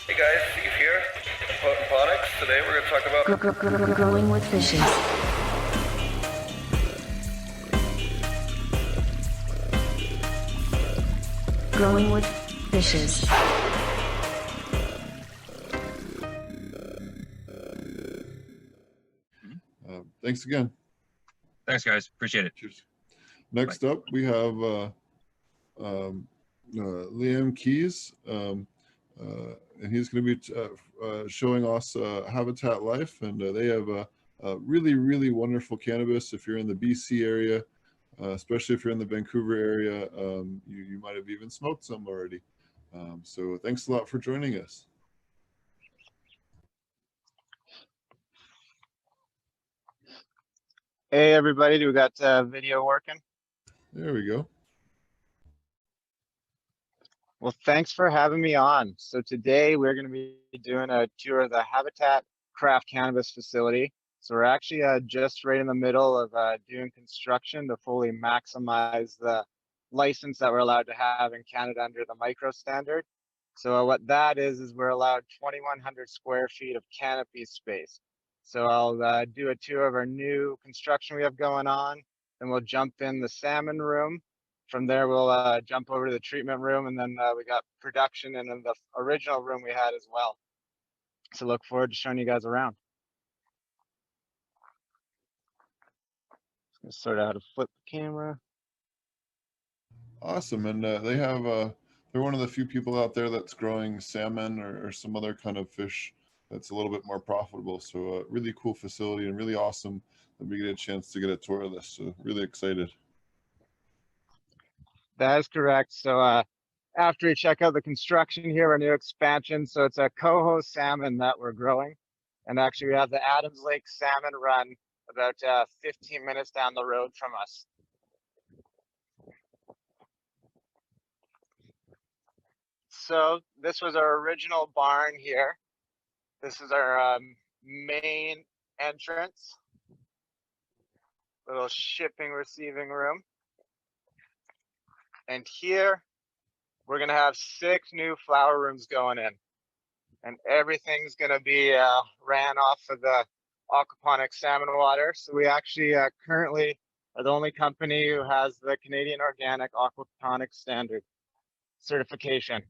Hey guys, Steve here, Aquaponics. Today we're going to talk about growing with fishes. Growing with fishes. Thanks again. Thanks, guys. Appreciate it. Cheers. Next up, we have Liane Keyes, and he's going to be showing us Habitat Life, and they have a really, really wonderful cannabis. If you're in the BC area, especially if you're in the Vancouver area, you might have even smoked some already. So thanks a lot for joining us. Hey everybody, do we got video working? There we go. Well, thanks for having me on. So today we're going to be doing a tour of the Habitat Craft Cannabis facility. So we're actually just right in the middle of doing construction to fully maximize the license that we're allowed to have in Canada under the micro standard. So what that is we're allowed 2,100 square feet of canopy space. So I'll do a tour of our new construction we have going on, then we'll jump in the Salmon Room. From there, we'll jump over to the treatment room, and then we got production and then the original room we had as well. So look forward to showing you guys around. Just gonna sort out how to flip the camera. Awesome, and they have they're one of the few people out there that's growing salmon or some other kind of fish that's a little bit more profitable. So really cool facility and really awesome that we get a chance to get a tour of this. So really excited. That is correct. So after you check out the construction here, our new expansion, so it's a coho salmon that we're growing. And actually we have the Adams Lake Salmon Run about 15 minutes down the road from us. So this was our original barn here. This is our main entrance. Little shipping receiving room. And here we're gonna have 6 new flower rooms going in. And everything's gonna be ran off of the aquaponic salmon water. So we actually currently are the only company who has the Canadian Organic Aquaponic Standard certification.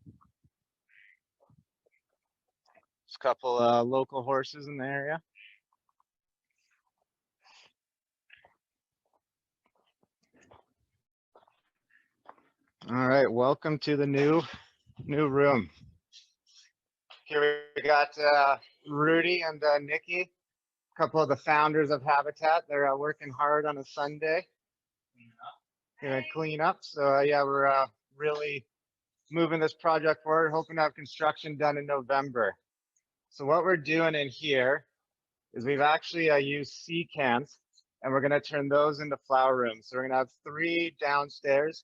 Just a couple local horses in the area. All right, welcome to the new room. Here we got Rudy and Nikki, a couple of the founders of Habitat. They're working hard on a Sunday. Gonna clean up. So yeah, we're really moving this project forward, hoping to have construction done in November. So what we're doing in here is we've actually used seed cans, and we're gonna turn those into flower rooms. So we're gonna have 3 downstairs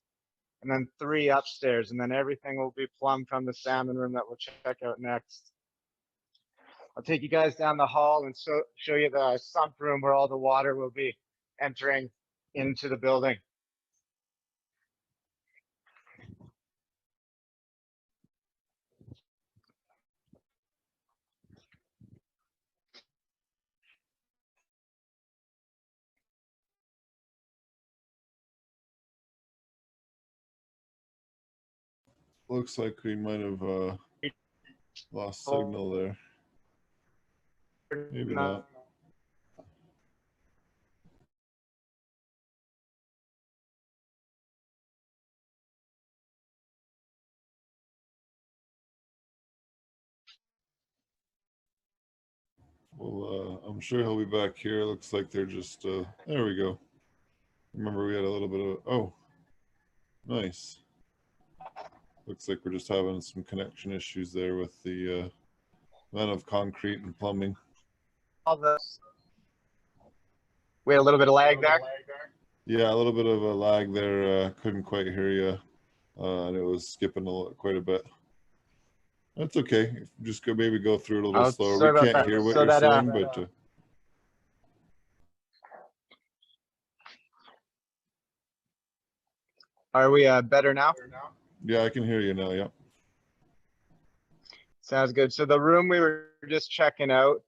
and then 3 upstairs, and then everything will be plumbed from the salmon room that we'll check out next. I'll take you guys down the hall and show you the sump room where all the water will be entering into the building. Looks like we might have lost signal there. Maybe not. Well, I'm sure he'll be back here. Looks like they're just, there we go. Remember we had a little bit of, oh, nice. Looks like we're just having some connection issues there with the amount of concrete and plumbing. All this. We had a little bit of lag there. Yeah, a little bit of a lag there. Couldn't quite hear you, and it was skipping quite a bit. That's okay. Just maybe go through it a little bit slower. We can't hear what you're saying, but Are we better now? yeah, I can hear you now. Yeah. Sounds good. So the room we were just checking out,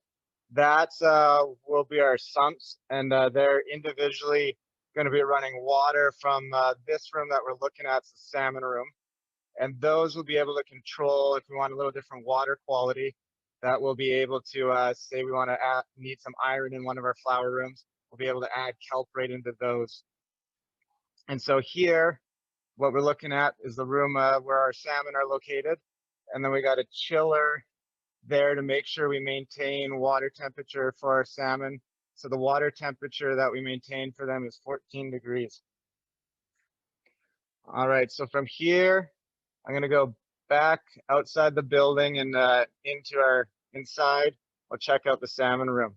that's will be our sumps, and they're individually going to be running water from this room that we're looking at, the salmon room, and those will be able to control if we want a little different water quality. That we'll be able to say we want to need some iron in one of our flower rooms. We'll be able to add kelp right into those. And so here, what we're looking at is the room where our salmon are located, and then we got a chiller there to make sure we maintain water temperature for our salmon. So the water temperature that we maintain for them is 14 degrees. All right, so from here, I'm gonna go back outside the building and into our inside. We'll check out the salmon room.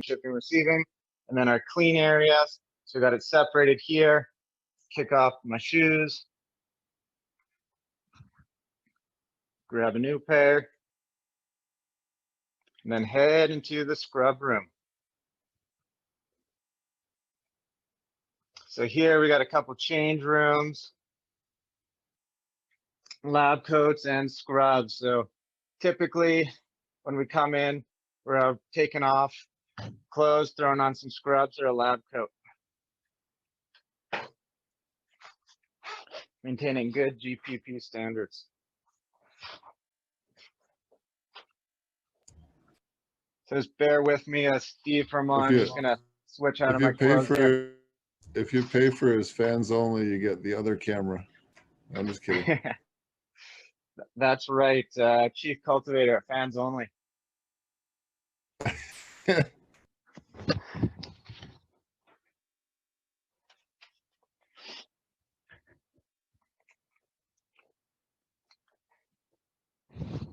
Shipping, receiving, and then our clean areas. So we got it separated here. Kick off my shoes. Grab a new pair. And then head into the scrub room. So here we got a couple change rooms, lab coats, and scrubs. So typically when we come in, we're taking off clothes, throwing on some scrubs or a lab coat. Maintaining good GPP standards. So just bear with me, Steve from on. I'm just gonna switch out of my clothes here. If you pay for his fans only, you get the other camera. I'm just kidding. That's right, Chief Cultivator, fans only.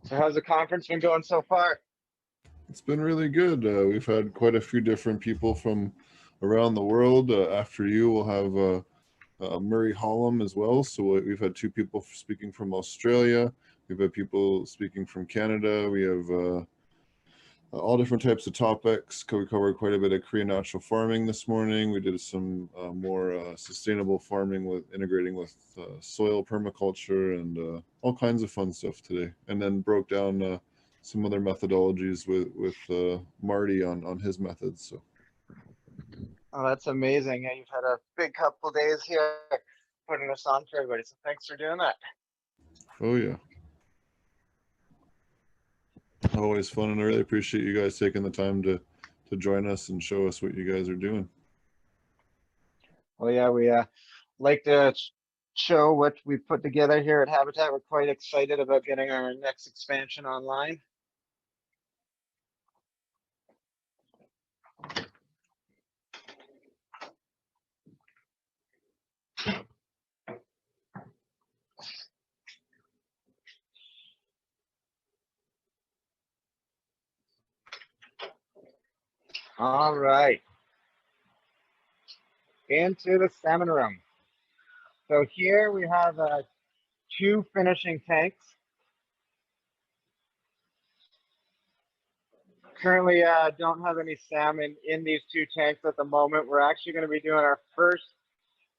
So how's the conference been going so far? It's been really good. We've had quite a few different people from around the world. After you, we'll have Murray Hollum as well. So we've had two people speaking from Australia. We've had people speaking from Canada. We have all different types of topics. We covered quite a bit of Korean natural farming this morning. We did some more sustainable farming with integrating with soil permaculture and all kinds of fun stuff today. And then broke down some other methodologies with Marty on his methods. So. Oh, that's amazing. Yeah, you've had a big couple days here putting us on for everybody. So thanks for doing that. Oh yeah. Always fun, and I really appreciate you guys taking the time to join us and show us what you guys are doing. Well, yeah, we like to show what we put together here at Habitat. We're quite excited about getting our next expansion online. All right. Into the salmon room. So here we have two finishing tanks. Currently don't have any salmon in these two tanks at the moment. We're actually going to be doing our first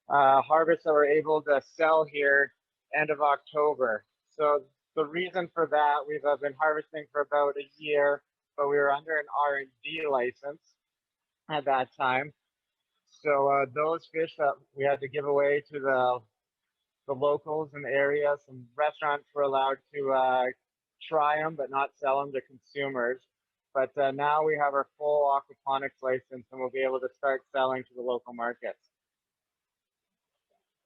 harvest that we're able to sell here end of October. So the reason for that, we've been harvesting for about a year, but we were under an R&D license at that time. So those fish that we had to give away to the locals in the area, some restaurants were allowed to try them, but not sell them to consumers. But now we have our full aquaponics license and we'll be able to start selling to the local markets.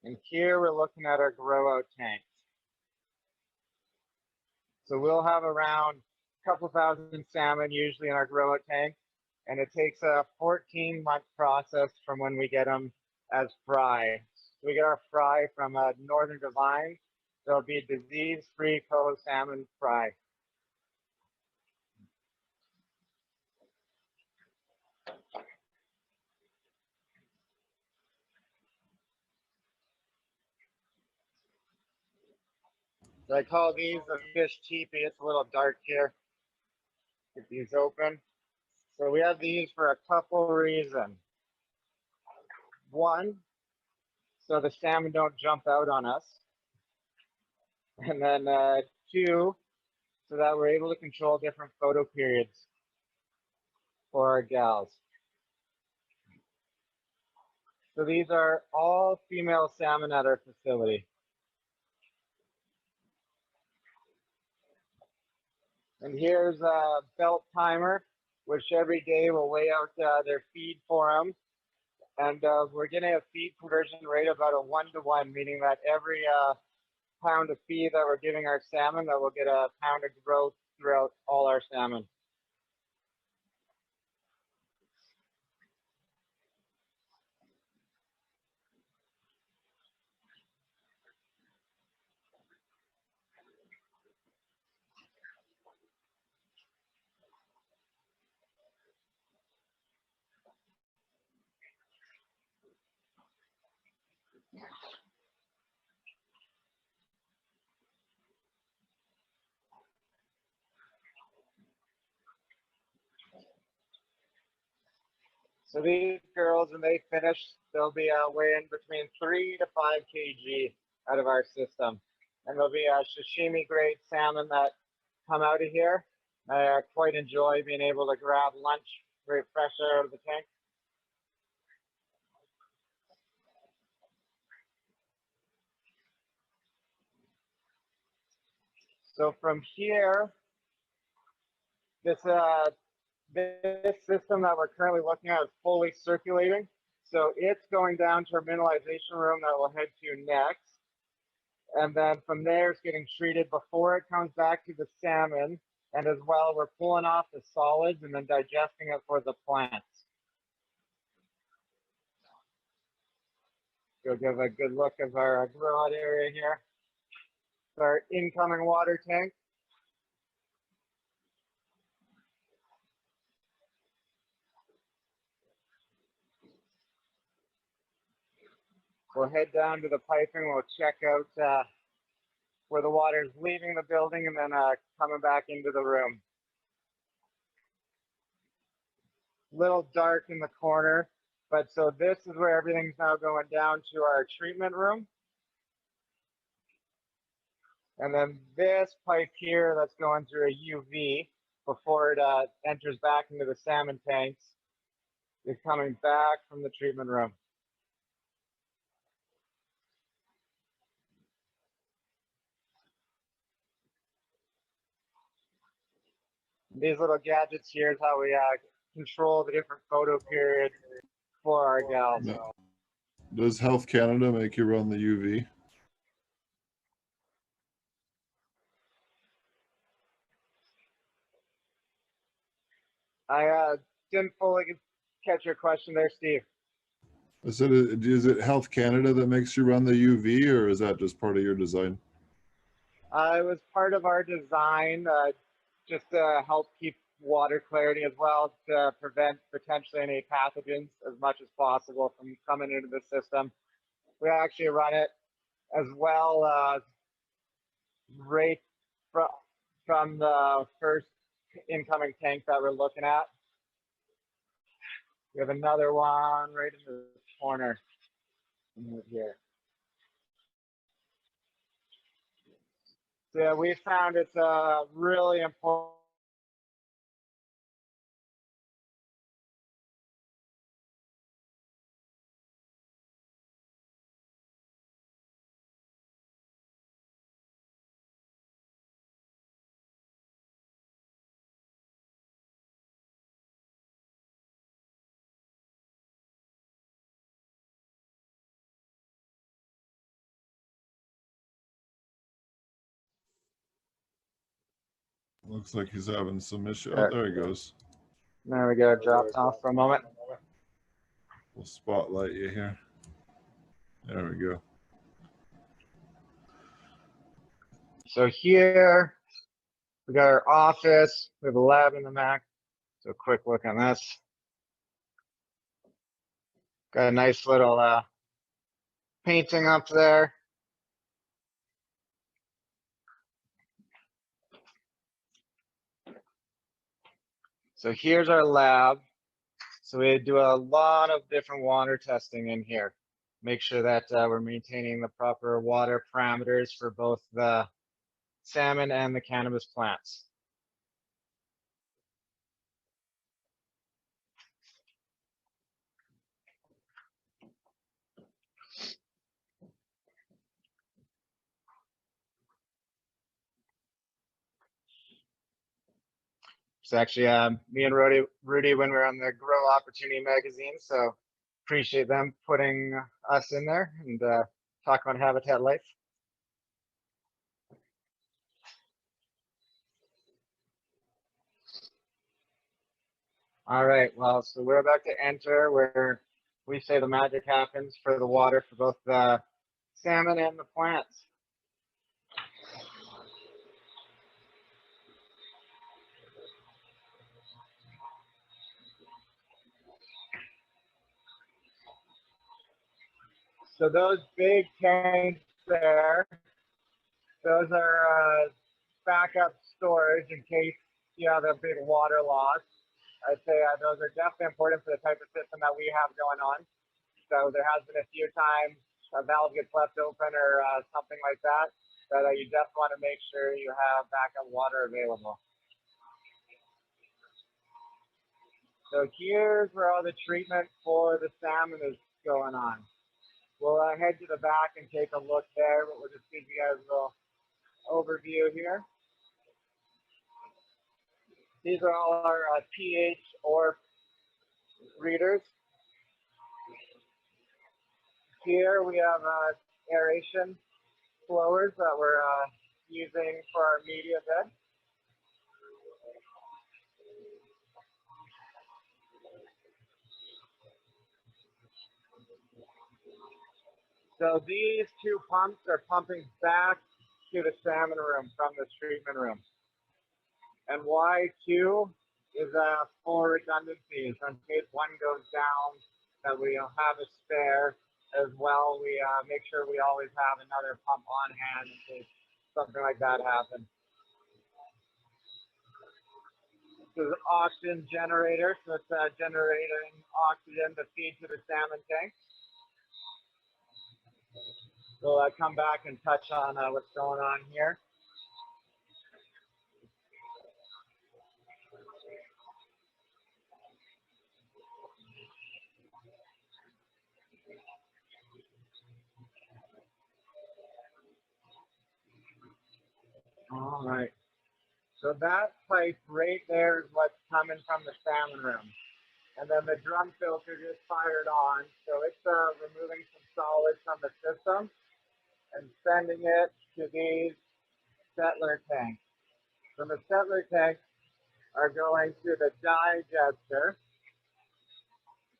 And here we're looking at our grow out tanks. So we'll have around a couple thousand salmon usually in our grow out tank. And it takes a 14-month process from when we get them as fry. So we get our fry from Northern Divine. There'll be disease-free coho salmon fry. So I call these a fish teepee. It's a little dark here. Get these open. So we have these for a couple reasons. One, so the salmon don't jump out on us. And then two, so that we're able to control different photo periods for our gals. So these are all female salmon at our facility. And here's a belt timer, which every day will weigh out their feed for them. And we're getting a feed conversion rate about a 1-to-1, meaning that every pound of feed that we're giving our salmon, that we'll get a pound of growth throughout all our salmon. So these girls, when they finish, they'll be weighing between 3 to 5 kg out of our system. And there'll be sashimi grade salmon that come out of here. I quite enjoy being able to grab lunch very fresh out of the tank. So from here, this system that we're currently looking at is fully circulating. So it's going down to our mineralization room that we'll head to next. And then from there, it's getting treated before it comes back to the salmon. And as well, we're pulling off the solids and then digesting it for the plants. Go give a good look of our grow out area here. It's our incoming water tank. We'll head down to the piping. We'll check out where the water is leaving the building and then coming back into the room. Little dark in the corner, but so this is where everything's now going down to our treatment room. And then this pipe here that's going through a UV before it enters back into the salmon tanks is coming back from the treatment room. These little gadgets here is how we control the different photo periods for our gals. No. Does Health Canada make you run the UV? I didn't fully catch your question there, Steve. I said, is it Health Canada that makes you run the UV, or is that just part of your design? It was part of our design, just to help keep water clarity as well, to prevent potentially any pathogens as much as possible from coming into the system. We actually run it as well right from the first incoming tank that we're looking at. We have another one right in the corner here. So yeah, we found it's really important Looks like he's having some issue. There. Oh, there he goes. There we go, dropped off for a moment. We'll spotlight you here. There we go. So here, we got our office, we have a lab in the back. So a quick look on this. Got a nice little painting up there. So here's our lab. So we do a lot of different water testing in here. Make sure that we're maintaining the proper water parameters for both the salmon and the cannabis plants. It's actually me and Rudy when we were on the Grow Opportunity magazine. So appreciate them putting us in there and talk about habitat life. All right, well, so we're about to enter where we say the magic happens for the water for both the salmon and the plants. So those big tanks there, those are backup storage in case you have a big water loss. I'd say those are definitely important for the type of system that we have going on. So there has been a few times a valve gets left open or something like that, that you just want to make sure you have backup water available. So here's where all the treatment for the salmon is going on. We'll head to the back and take a look there, but we'll just give you guys a little overview here. These are all our pH or readers. Here we have aeration blowers that we're using for our media bed. So these two pumps are pumping back to the salmon room from the treatment room. And why two is for redundancy. So in case one goes down, that we'll have a spare as well. We make sure we always have another pump on hand in case something like that happens. This is an oxygen generator, so it's generating oxygen to feed to the salmon tank. We'll come back and touch on what's going on here. All right. So that pipe right there is what's coming from the salmon room. And then the drum filter just fired on. So it's removing some solids from the system and sending it to these settler tanks. So the settler tanks are going to the digester,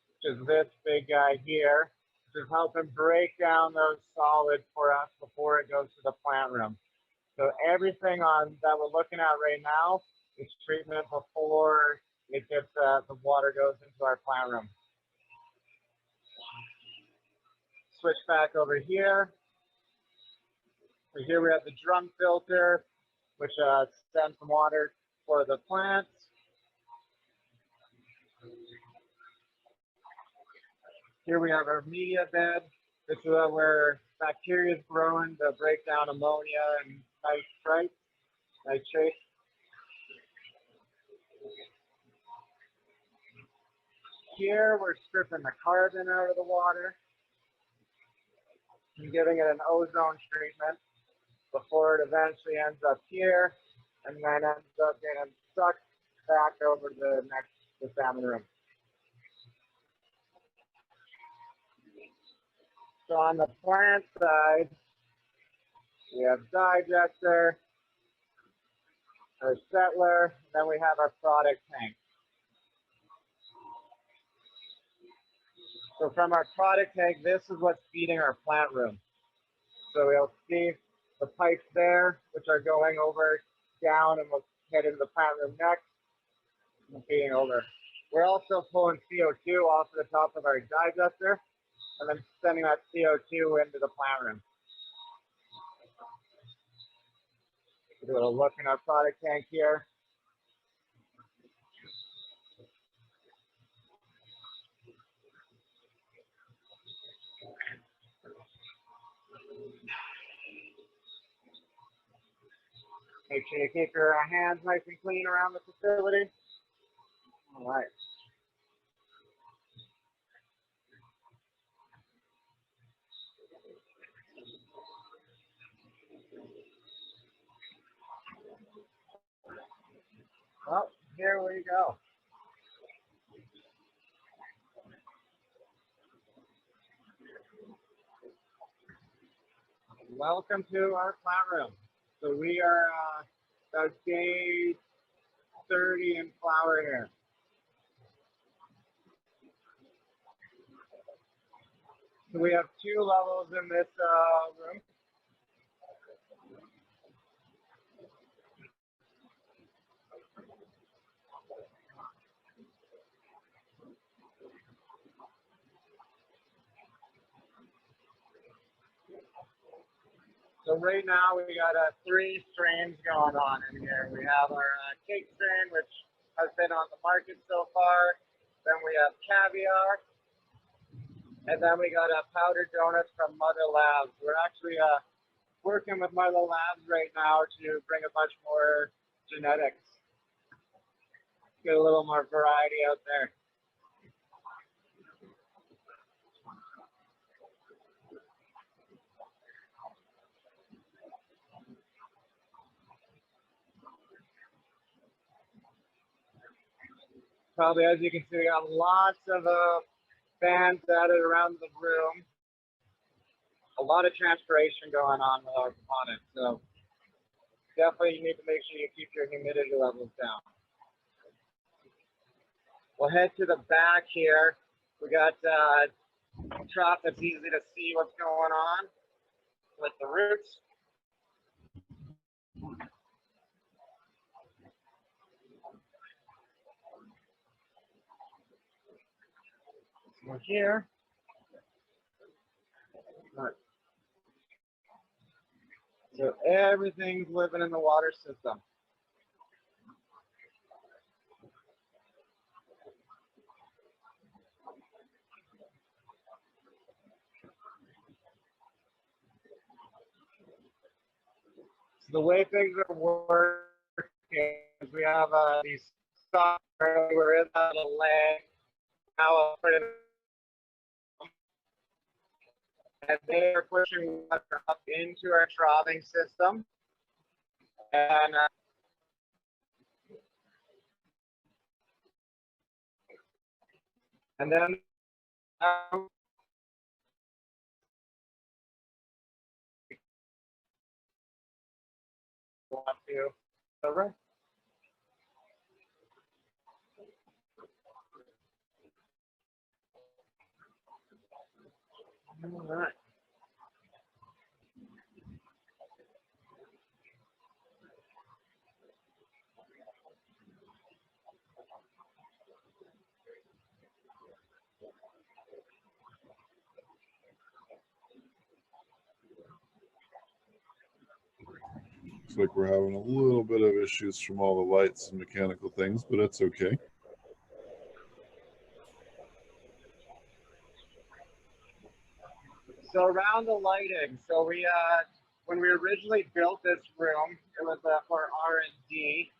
which is this big guy here, which is helping break down those solids for us before it goes to the plant room. So everything on that we're looking at right now is treatment before it gets the water goes into our plant room. Switch back over here. So here we have the drum filter, which sends some water for the plants. Here we have our media bed. This is where bacteria is growing to break down ammonia and nitrate. Here we're stripping the carbon out of the water and giving it an ozone treatment before it eventually ends up here and then ends up getting sucked back over to the salmon room. So on the plant side, we have digester. our settler, then we have our product tank. So from our product tank, this is what's feeding our plant room. So we'll see the pipes there, which are going over, down, and we'll head into the plant room next, and feeding over. We're also pulling CO2 off the top of our digester, and then sending that CO2 into the plant room. Do a little look in our product tank here. Make sure you keep your hands nice and clean around the facility. All right. Well, here we go. Welcome to our plant room. So we are about day 30 in flower here. So we have 2 levels in this room. So right now we got 3 strains going on in here. We have our cake strain, which has been on the market so far. Then we have caviar. And then we got powdered donuts from Mother Labs. We're actually working with Mother Labs right now to bring a bunch more genetics. Get a little more variety out there. Probably, as you can see, we got lots of fans added around the room. A lot of transpiration going on with our aquaponics. So definitely you need to make sure you keep your humidity levels down. We'll head to the back here. We got a trough that's easy to see what's going on with the roots. We're here. Right. So everything's living in the water system. So the way things are working is we have these stocks we're in the leg. Now I'll put it, and they are pushing water up into our troughing system. And then want to over. All right. Looks like we're having a little bit of issues from all the lights and mechanical things, but that's okay. So around the lighting, so we when we originally built this room, it was for R&D.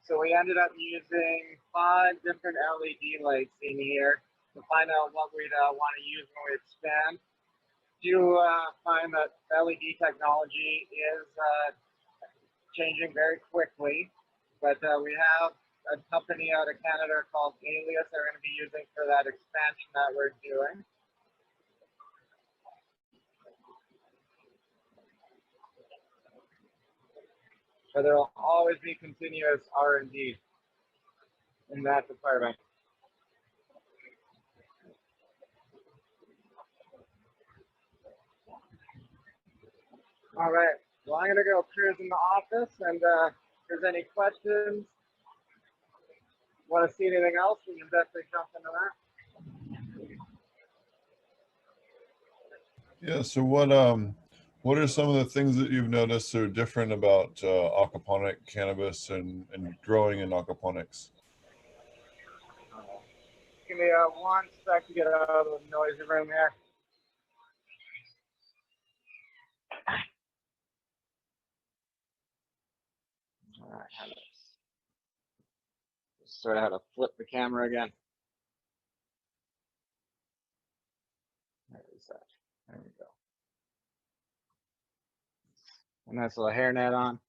So we ended up using 5 different LED lights in here to find out what we'd want to use when we expand. Do find that LED technology is changing very quickly, but we have a company out of Canada called Alias that we're going to be using for that expansion that we're doing. but there will always be continuous R&D in that department. All right, well, I'm gonna go cruise in the office, and if there's any questions, want to see anything else, we can definitely jump into that. Yeah. So what are some of the things that you've noticed are different about aquaponic cannabis and growing in aquaponics? Give me one sec to get out of the noisy room here. All right, sort of how to flip the camera again. There is that. There we go. A nice little hairnet on.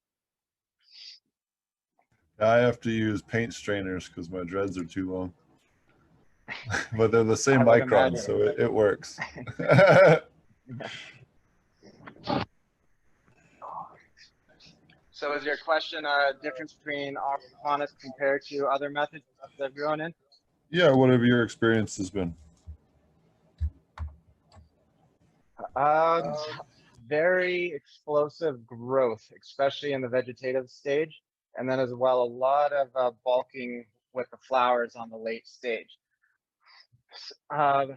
I have to use paint strainers because my dreads are too long. But they're the same I would micron, imagine. so it works. So is your question a difference between aquaponics compared to other methods that I've grown in? Yeah, what have your experiences been? Very explosive growth, especially in the vegetative stage, and then as well a lot of bulking with the flowers on the late stage. I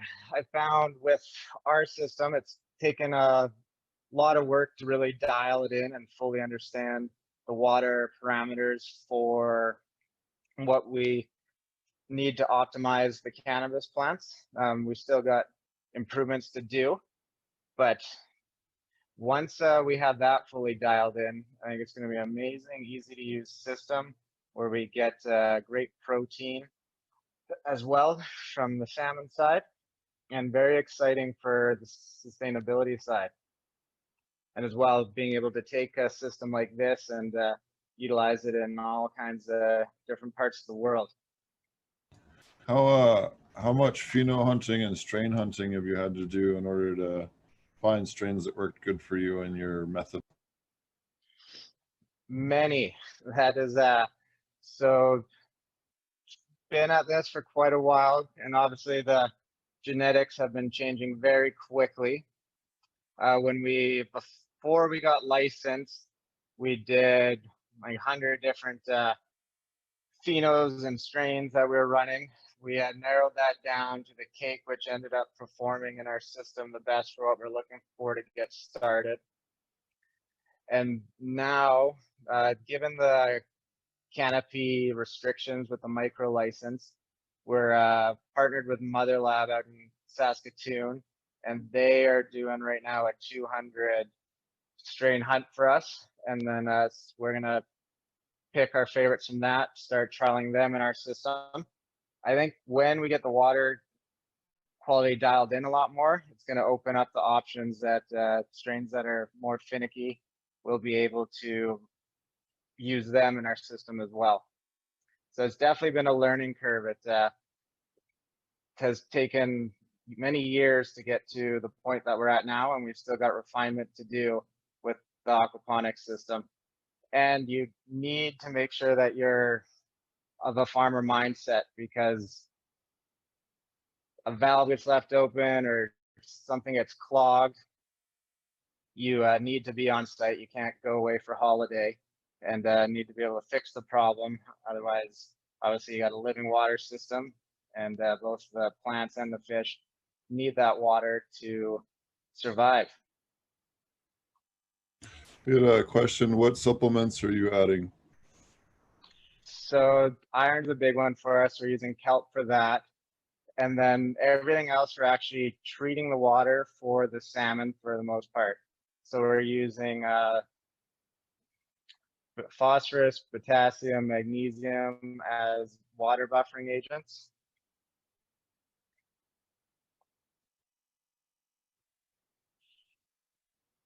found with our system, it's taken a lot of work to really dial it in and fully understand the water parameters for what we need to optimize the cannabis plants. We still got improvements to do, but once we have that fully dialed in, I think it's going to be an amazing, easy to use system where we get great protein as well from the salmon side, and very exciting for the sustainability side. And as well, being able to take a system like this and utilize it in all kinds of different parts of the world. How much pheno hunting and strain hunting have you had to do in order to find strains that worked good for you in your method? Many. That is so been at this for quite a while, and obviously the genetics have been changing very quickly. Before we got licensed, we did like 100 different phenos and strains that we were running. We had narrowed that down to the cake, which ended up performing in our system the best for what we're looking for to get started. And now, given the canopy restrictions with the micro license, we're partnered with Mother Lab out in Saskatoon, and they are doing right now a 200 strain hunt for us. And then we're gonna pick our favorites from that, start trialing them in our system. I think when we get the water quality dialed in a lot more, it's going to open up the options that strains that are more finicky will be able to use them in our system as well. So it's definitely been a learning curve. It has taken many years to get to the point that we're at now, and we've still got refinement to do with the aquaponics system. And you need to make sure that you're of a farmer mindset, because a valve gets left open or something gets clogged, you need to be on site. You can't go away for holiday, and need to be able to fix the problem. Otherwise, obviously you got a living water system, and both the plants and the fish need that water to survive. We had a question, what supplements are you adding? So iron's a big one for us. We're using kelp for that. And then everything else, we're actually treating the water for the salmon for the most part. So we're using phosphorus, potassium, magnesium as water buffering agents.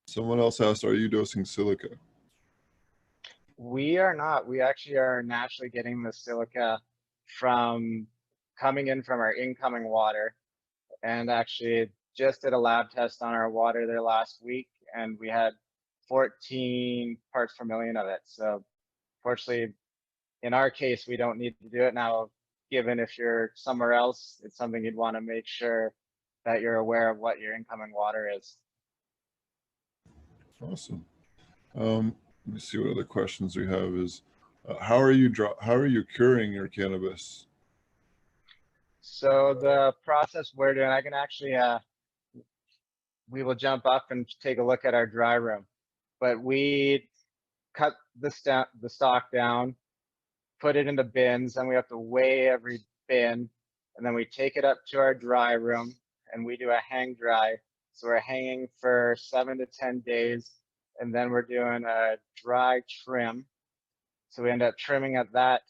Someone else asked, are you dosing silica? We are not. We actually are naturally getting the silica from coming in from our incoming water, and actually just did a lab test on our water there last week, and we had 14 parts per million of it. So fortunately, in our case, we don't need to do it now. Given if you're somewhere else, it's something you'd want to make sure that you're aware of what your incoming water is. Awesome. Let me see what other questions we have. Is how are you curing your cannabis? So the process we're doing, I can actually, we will jump up and take a look at our dry room. But we cut the stock down, put it into bins, and we have to weigh every bin. And then we take it up to our dry room and we do a hang dry. So we're hanging for 7 to 10 days. And then we're doing a dry trim. So we end up trimming at that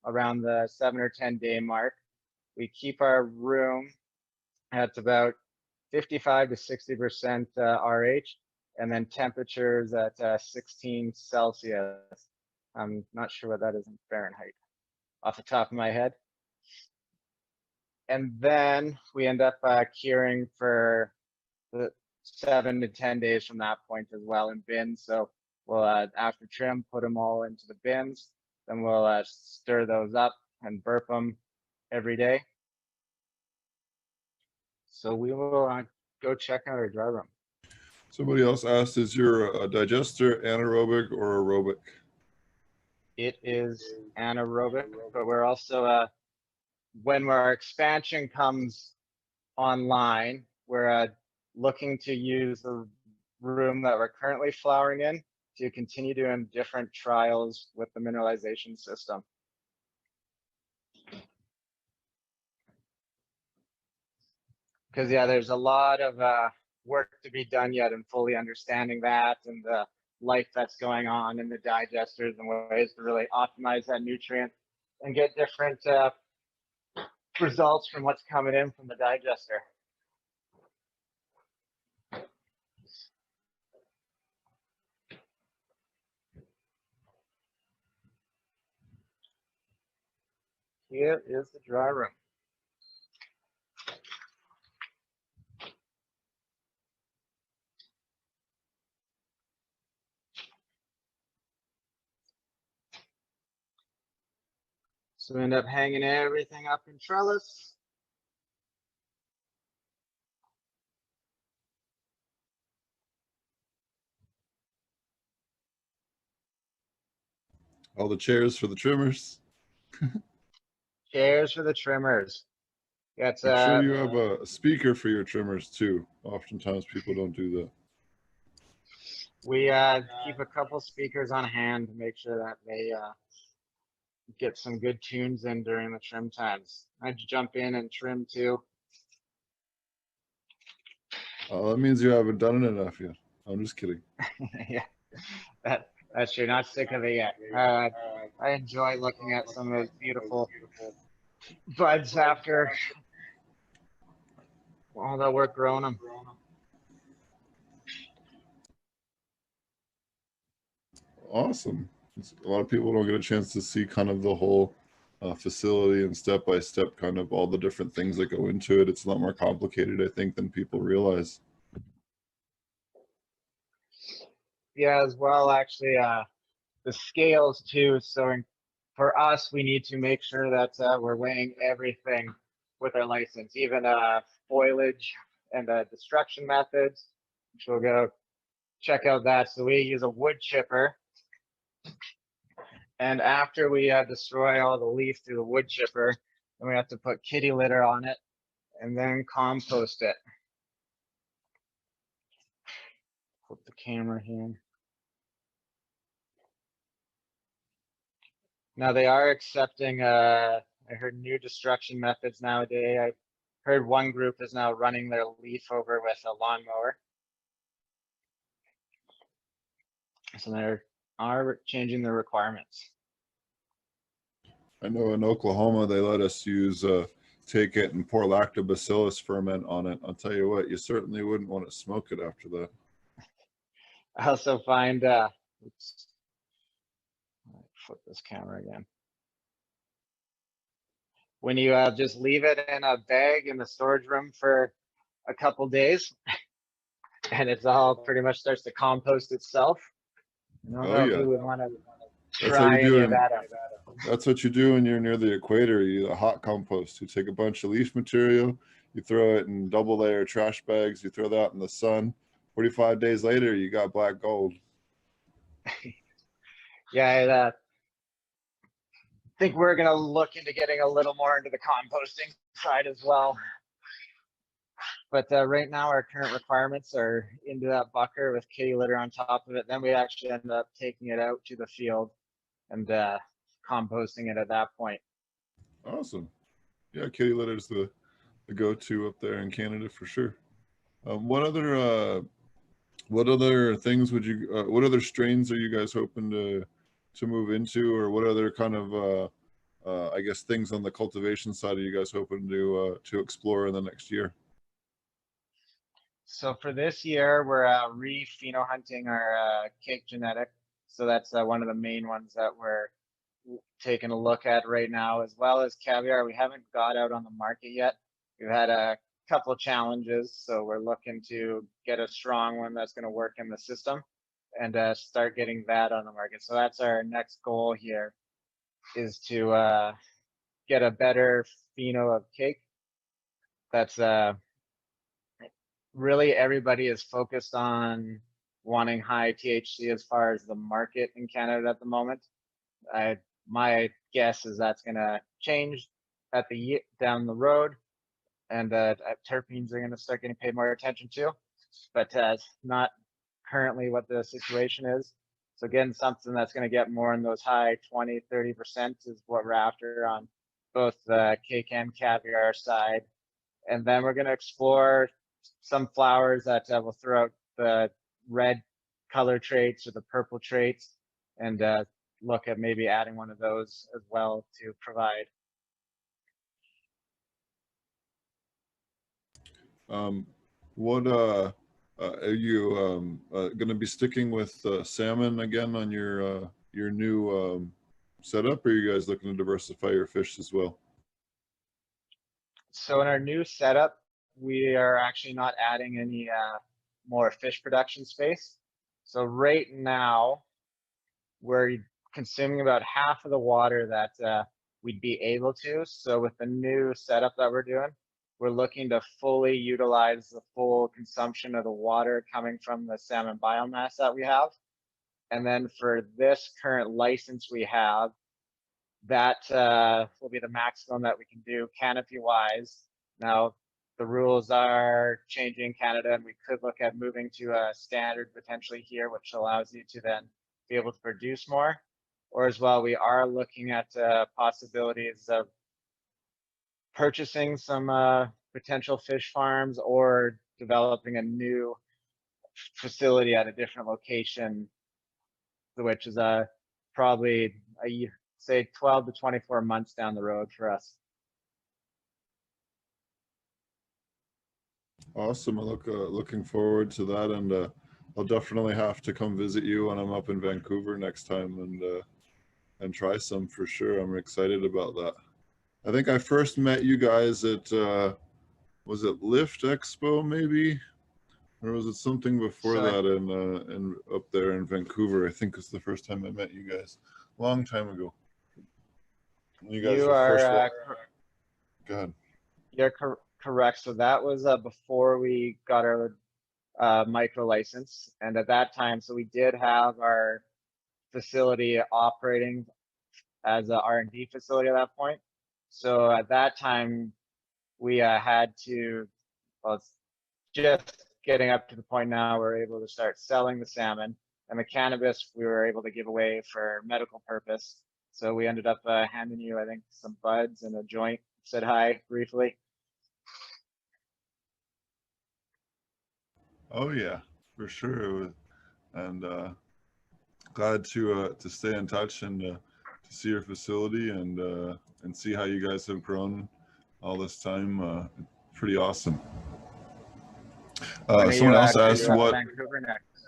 around the 7 or 10 day mark. We keep our room at about 55 to 60% RH, and then temperatures at 16 Celsius. I'm not sure what that is in Fahrenheit off the top of my head. And then we end up curing for the 7 to 10 days from that point as well in bins. So we'll, after trim, put them all into the bins. Then we'll stir those up and burp them every day. So we will go check out our dry room. Somebody else asked, is your digester anaerobic or aerobic? It is anaerobic, but we're also, when our expansion comes online, we're looking to use the room that we're currently flowering in to continue doing different trials with the mineralization system. Because yeah, there's a lot of work to be done yet in fully understanding that and the life that's going on in the digesters and ways to really optimize that nutrient and get different results from what's coming in from the digester. Here is the dry room. So we end up hanging everything up in trellis. All the chairs for the trimmers. Chairs for the trimmers. That's Make sure you have a speaker for your trimmers too. Oftentimes people don't do that. We keep a couple speakers on hand to make sure that they get some good tunes in during the trim times. I jump in and trim too. That means you haven't done it enough yet. I'm just kidding. Yeah, that's true. Not sick of it yet. I enjoy looking at some of those beautiful buds after all that work growing them. Awesome. A lot of people don't get a chance to see kind of the whole facility and step by step, kind of all the different things that go into it. It's a lot more complicated, I think, than people realize. Yeah, as well, actually, the scales too. So for us, we need to make sure that we're weighing everything with our license, even foliage and destruction methods, which we'll go check out that. So we use a wood chipper. And after we destroy all the leaf through the wood chipper, then we have to put kitty litter on it and then compost it. Flip the camera here. Now they are accepting, I heard new destruction methods nowadays. I heard one group is now running their leaf over with a lawnmower. So they are changing the requirements. I know in Oklahoma, they let us use, take it and pour lactobacillus ferment on it. I'll tell you what, you certainly wouldn't want to smoke it after that. I also find, oops, flip this camera again. When you just leave it in a bag in the storage room for a couple days, and it's all pretty much starts to compost itself. I don't Oh know yeah, who would want to that's how try you do any it. of that out. That's what you do when you're near the equator. You a hot compost. You take a bunch of leaf material, you throw it in double layer trash bags, you throw that in the sun. 45 days later, you got black gold. Yeah, I think we're gonna look into getting a little more into the composting side as well. But right now, our current requirements are into that bucker with kitty litter on top of it. Then we actually end up taking it out to the field and composting it at that point. Awesome. Yeah, kitty litter is the go-to up there in Canada for sure. What other things would you? What other strains are you guys hoping to move into, or what other kind of I guess things on the cultivation side are you guys hoping to explore in the next year? So for this year, we're re-pheno hunting our cake genetic. So that's one of the main ones that we're taking a look at right now, as well as caviar. We haven't got out on the market yet. We've had a couple of challenges, so we're looking to get a strong one that's going to work in the system and start getting that on the market. So that's our next goal here, is to get a better pheno of cake. That's really everybody is focused on wanting high THC as far as the market in Canada at the moment. My guess is that's going to change at the down the road, and terpenes are going to start getting paid more attention to, but not currently what the situation is. So getting something that's going to get more in those high 20-30% is what we're after on both the cake and caviar side. And then we're going to explore some flowers that will throw out the red color traits or the purple traits, and look at maybe adding one of those as well to provide. What are you going to be sticking with salmon again on your new setup, or are you guys looking to diversify your fish as well? So in our new setup, we are actually not adding any more fish production space. So right now, we're consuming about half of the water that we'd be able to. So with the new setup that we're doing, we're looking to fully utilize the full consumption of the water coming from the salmon biomass that we have. And then for this current license we have, that will be the maximum that we can do canopy wise. Now, the rules are changing in Canada, and we could look at moving to a standard potentially here, which allows you to then be able to produce more. Or as well, we are looking at possibilities of purchasing some potential fish farms or developing a new facility at a different location, which is probably say 12 to 24 months down the road for us. Awesome. I looking forward to that, and I'll definitely have to come visit you when I'm up in Vancouver next time and try some for sure. I'm excited about that. I think I first met you guys at was it Lift Expo maybe, or was it something before that in up there in Vancouver? I think it's the first time I met you guys, long time ago. You guys were first. Go ahead. You're correct. So that was before we got our micro license, and at that time, so we did have our facility operating as a R&D facility at that point. So at that time, we had to, well, it's just getting up to the point now we're able to start selling the salmon, and the cannabis we were able to give away for medical purpose. So we ended up handing you, I think, some buds and a joint. Said hi briefly. Oh yeah, for sure. And glad to stay in touch and to see your facility and see how you guys have grown all this time. Pretty awesome. Someone else asked what Vancouver next.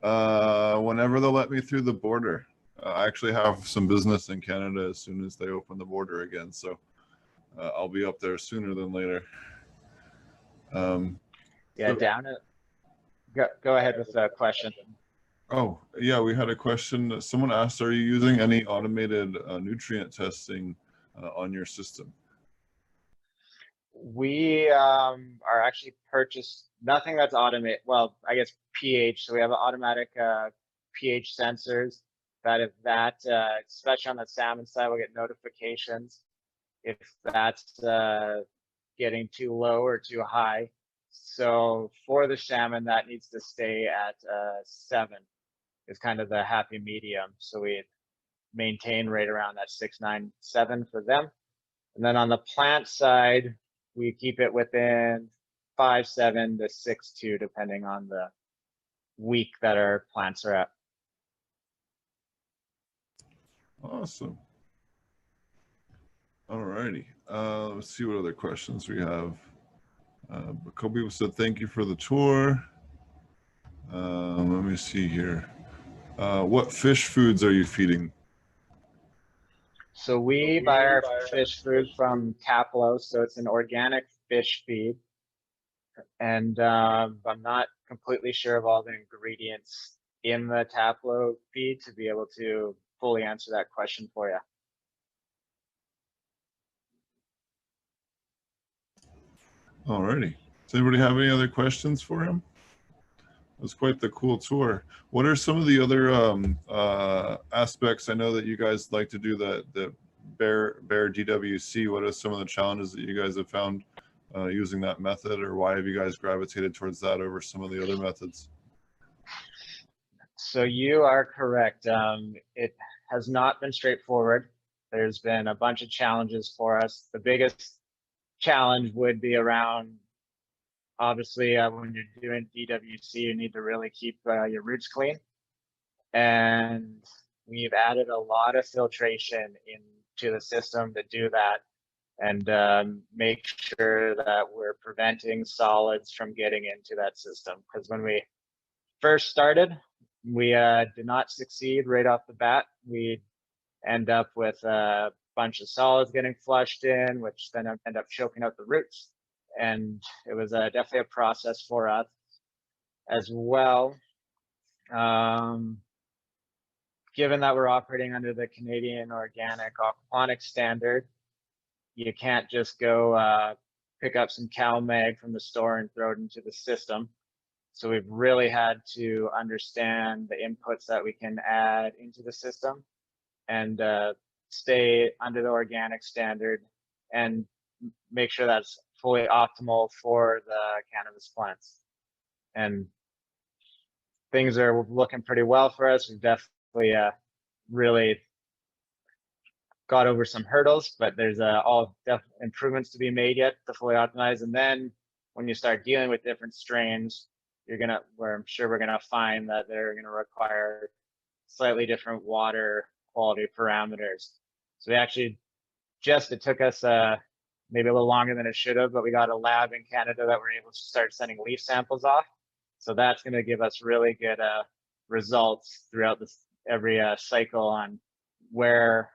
whenever they'll let me through the border. I actually have some business in Canada as soon as they open the border again, so I'll be up there sooner than later. Yeah, Go ahead with the question. Oh, yeah, we had a question. Someone asked, are you using any automated nutrient testing on your system? We are actually purchased nothing that's automated. Well, I guess pH. So we have automatic pH sensors that if that, especially on the salmon side, we'll get notifications if that's getting too low or too high. So for the salmon, that needs to stay at 7 is kind of the happy medium. So we maintain right around that 6, 9, 7 for them. And then on the plant side, we keep it within 5, 7 to 6, 2, depending on the week that our plants are at. Awesome. All righty. Let's see what other questions we have. A couple people said thank you for the tour. Let me see here. What fish foods are you feeding? So we buy our fish food from Taplo, so it's an organic fish feed. And I'm not completely sure of all the ingredients in the Taplo feed to be able to fully answer that question for you. All righty. Does anybody have any other questions for him? It was quite the cool tour. What are some of the other aspects? I know that you guys like to do the bear DWC. What are some of the challenges that you guys have found using that method, or why have you guys gravitated towards that over some of the other methods? So you are correct. It has not been straightforward. There's been a bunch of challenges for us. The biggest challenge would be around, obviously, when you're doing DWC, you need to really keep your roots clean. And we've added a lot of filtration into the system to do that and make sure that we're preventing solids from getting into that system. Because when we first started, we did not succeed right off the bat. We end up with a bunch of solids getting flushed in, which then end up choking out the roots. And it was definitely a process for us as well. Given that we're operating under the Canadian Organic Aquaponic Standard, you can't just go pick up some cow mag from the store and throw it into the system. So we've really had to understand the inputs that we can add into the system and stay under the organic standard and make sure that's fully optimal for the cannabis plants. And things are looking pretty well for us. We've definitely really got over some hurdles, but there's all improvements to be made yet to fully optimize. And then when you start dealing with different strains, I'm sure we're gonna find that they're gonna require slightly different water quality parameters. So we actually it took us maybe a little longer than it should have, but we got a lab in Canada that we're able to start sending leaf samples off. So that's going to give us really good results throughout every cycle on where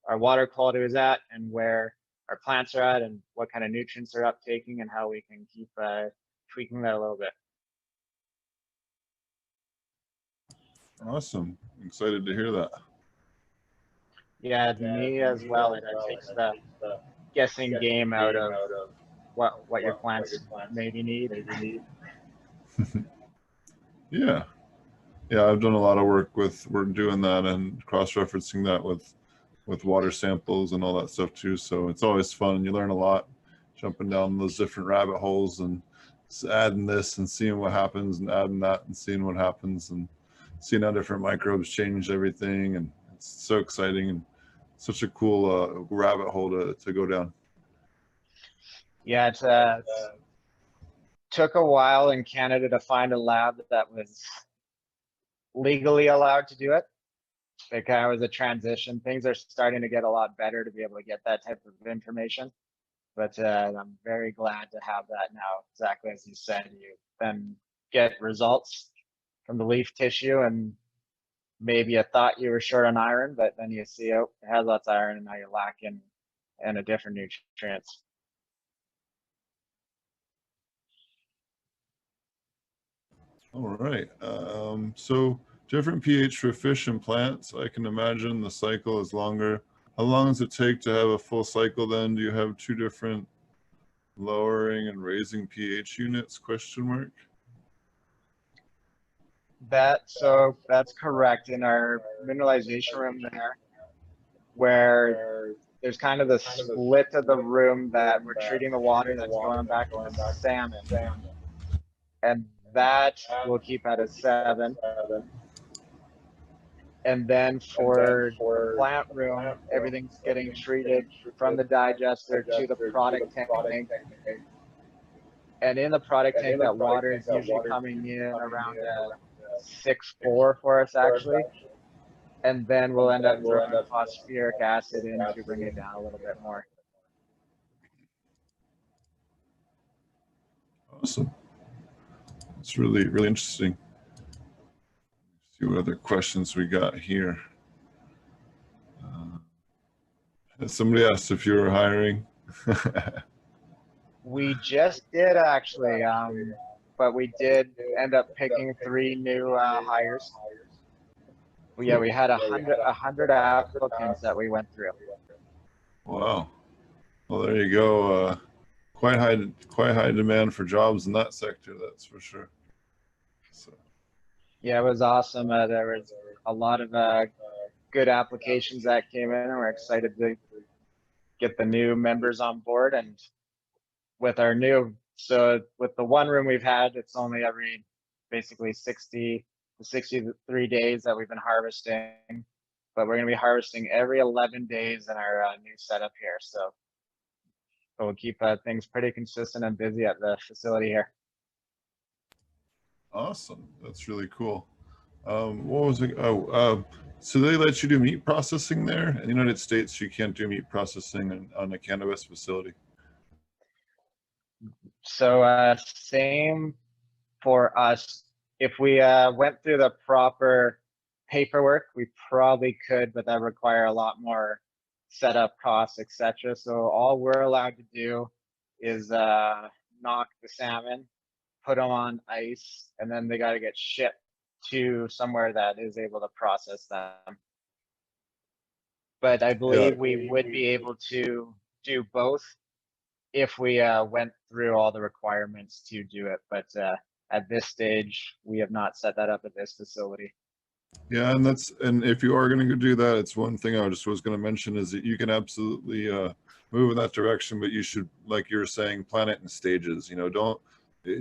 our water quality is at and where our plants are at and what kind of nutrients they're uptaking and how we can keep tweaking that a little bit. Awesome. Excited to hear that. Yeah, me as well. It takes the guessing game out of what your plants maybe need. Yeah. Yeah, I've done a lot of work doing that and cross-referencing that with water samples and all that stuff too. So it's always fun. You learn a lot jumping down those different rabbit holes and adding this and seeing what happens and adding that and seeing what happens and seeing how different microbes change everything. And it's so exciting and such a cool rabbit hole to go down. Yeah, it took a while in Canada to find a lab that was legally allowed to do it. It kind of was a transition. Things are starting to get a lot better to be able to get that type of information. But I'm very glad to have that now. Exactly as you said, you then get results from the leaf tissue and maybe you thought you were short on iron, but then you see, oh, it has lots of iron and now you're lacking in a different nutrients. All right. So different pH for fish and plants. I can imagine the cycle is longer. How long does it take to have a full cycle then? Do you have two different lowering and raising pH units, question mark? So that's correct. In our mineralization room there, where there's kind of the split of the room that we're treating the water that's going back to the salmon, and that we'll keep at a 7. And then for the plant room, everything's getting treated from the digester to the product tank. And in the product tank, that water is usually coming in around 6.4 for us actually. And then we'll end up throwing phosphoric acid in to bring it down a little bit more. Awesome. It's really, really interesting. See what other questions we got here. Somebody asked if you were hiring. We just did actually, but we did end up picking 3 new hires. Yeah, we had 100 applicants that we went through. Wow. Well, there you go. Quite high demand for jobs in that sector, that's for sure. So. Yeah, it was awesome. There was a lot of good applications that came in, and we're excited to get the new members on board. And with our new, so with the one room we've had, it's only every basically 60 to 63 days that we've been harvesting, but we're going to be harvesting every 11 days in our new setup here. So we'll keep things pretty consistent and busy at the facility here. Awesome. That's really cool. What was it? So they let you do meat processing there? In the United States, you can't do meat processing on a cannabis facility. So same for us. If we went through the proper paperwork, we probably could, but that require a lot more setup costs, etc. So all we're allowed to do is knock the salmon, put them on ice, and then they got to get shipped to somewhere that is able to process them. But I believe we would be able to do both if we went through all the requirements to do it. But at this stage, we have not set that up at this facility. Yeah, and if you are going to do that, it's one thing I just was going to mention is that you can absolutely move in that direction, but you should, like you're saying, plan it in stages. You know,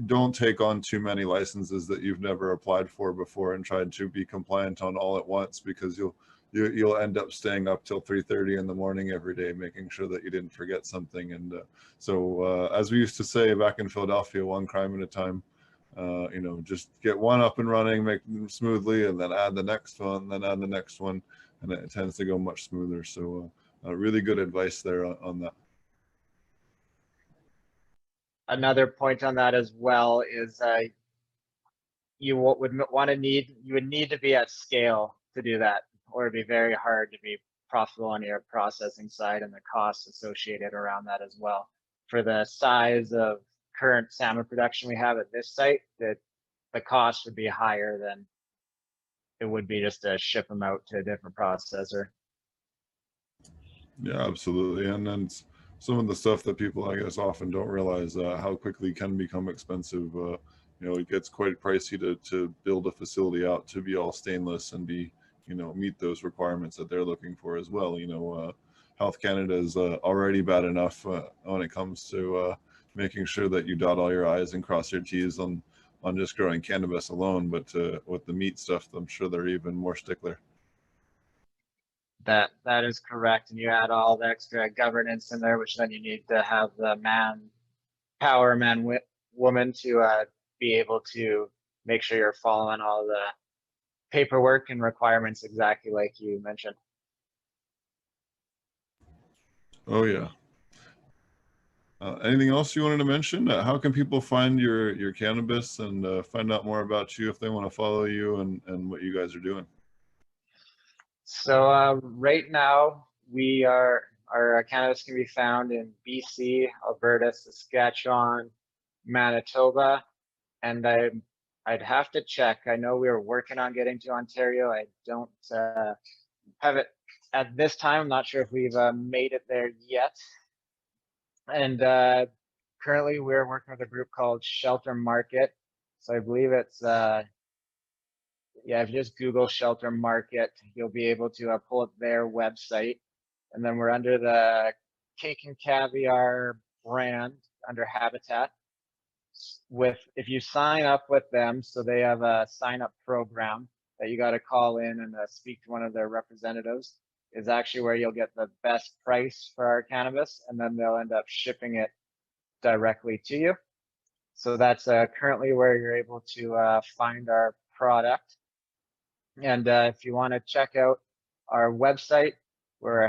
don't take on too many licenses that you've never applied for before and try to be compliant on all at once, because you'll end up staying up till 3:30 in the morning every day, making sure that you didn't forget something. And so as we used to say back in Philadelphia, one crime at a time. You know, just get one up and running, make them smoothly, and then add the next one, then add the next one, and it tends to go much smoother. So really good advice there on that. Another point on that as well is you would need to be at scale to do that, or it'd be very hard to be profitable on your processing side and the costs associated around that as well. For the size of current salmon production we have at this site, that the cost would be higher than it would be just to ship them out to a different processor. Yeah, absolutely. And then some of the stuff that people, I guess, often don't realize how quickly can become expensive. You know, it gets quite pricey to build a facility out to be all stainless and be, you know, meet those requirements that they're looking for as well. You know, Health Canada is already bad enough when it comes to making sure that you dot all your I's and cross your T's on just growing cannabis alone. But with the meat stuff, I'm sure they're even more stickler. That is correct, and you add all the extra governance in there, which then you need to have the woman to be able to make sure you're following all the paperwork and requirements exactly like you mentioned. Oh yeah. Anything else you wanted to mention? How can people find your cannabis and find out more about you if they want to follow you and what you guys are doing? So right now our cannabis can be found in BC, Alberta, Saskatchewan, Manitoba, and I'm I'd have to check. I know we were working on getting to Ontario. I don't have it at this time. I'm not sure if we've made it there yet. And currently we're working with a group called Shelter Market. So I believe it's, yeah, if you just Google Shelter Market, you'll be able to pull up their website. And then we're under the Cake and Caviar brand under Habitat. If you sign up with them, so they have a sign up program that you got to call in and speak to one of their representatives, is actually where you'll get the best price for our cannabis, and then they'll end up shipping it directly to you. So that's currently where you're able to find our product. And if you want to check out our website, we're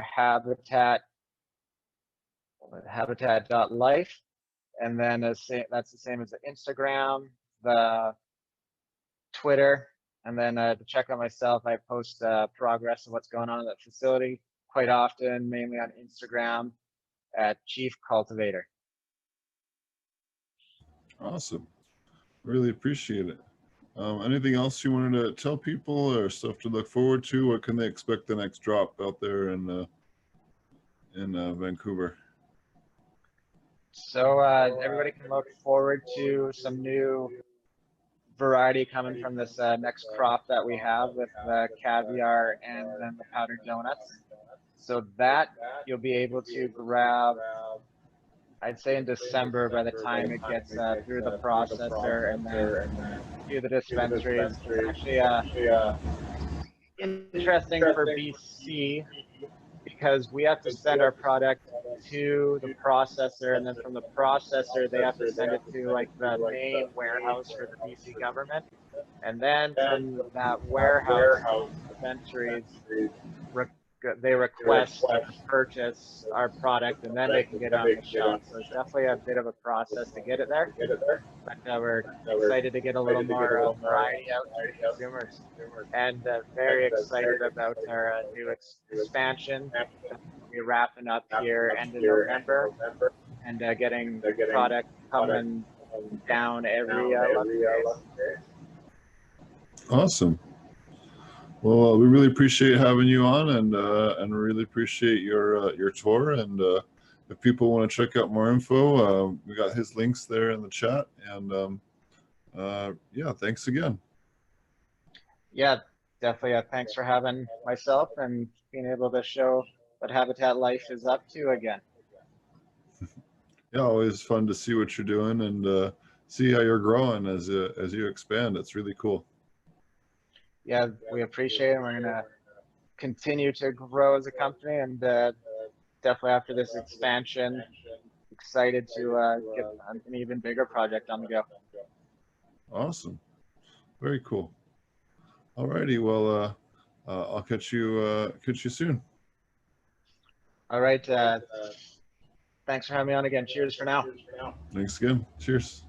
habitat.life. And then that's the same as the Instagram, the Twitter, and then to check out myself, I post progress of what's going on at that facility quite often, mainly on Instagram at Chief Cultivator. Awesome. Really appreciate it. Anything else you wanted to tell people or stuff to look forward to? What can they expect the next drop out there in Vancouver? So everybody can look forward to some new variety coming from this next crop that we have with the caviar and then the powdered donuts. So that you'll be able to grab, I'd say in December, by the time it gets through the processor and then to the dispensaries. It's actually interesting for BC because we have to send our product to the processor, and then from the processor they have to send it to like the main warehouse for the BC government, and then from that warehouse, dispensaries they request to purchase our product, and then they can get it on the shelf. So it's definitely a bit of a process to get it there, but we're excited to get a little more variety out to consumers, and very excited about our new expansion. We're wrapping up here end of November, and getting product coming down every 11 days. Awesome. Well, we really appreciate having you on, and really appreciate your tour. And if people want to check out more info, we got his links there in the chat. And yeah, thanks again. Yeah, definitely. Thanks for having myself and being able to show what Habitat Life is up to again. Yeah, always fun to see what you're doing and see how you're growing as you expand. It's really cool. Yeah, we appreciate it. We're gonna continue to grow as a company, and definitely after this expansion, excited to get an even bigger project on the go. Awesome, very cool. Alrighty, well, I'll catch you soon. All right, thanks for having me on again. Cheers for now. Thanks again. Cheers.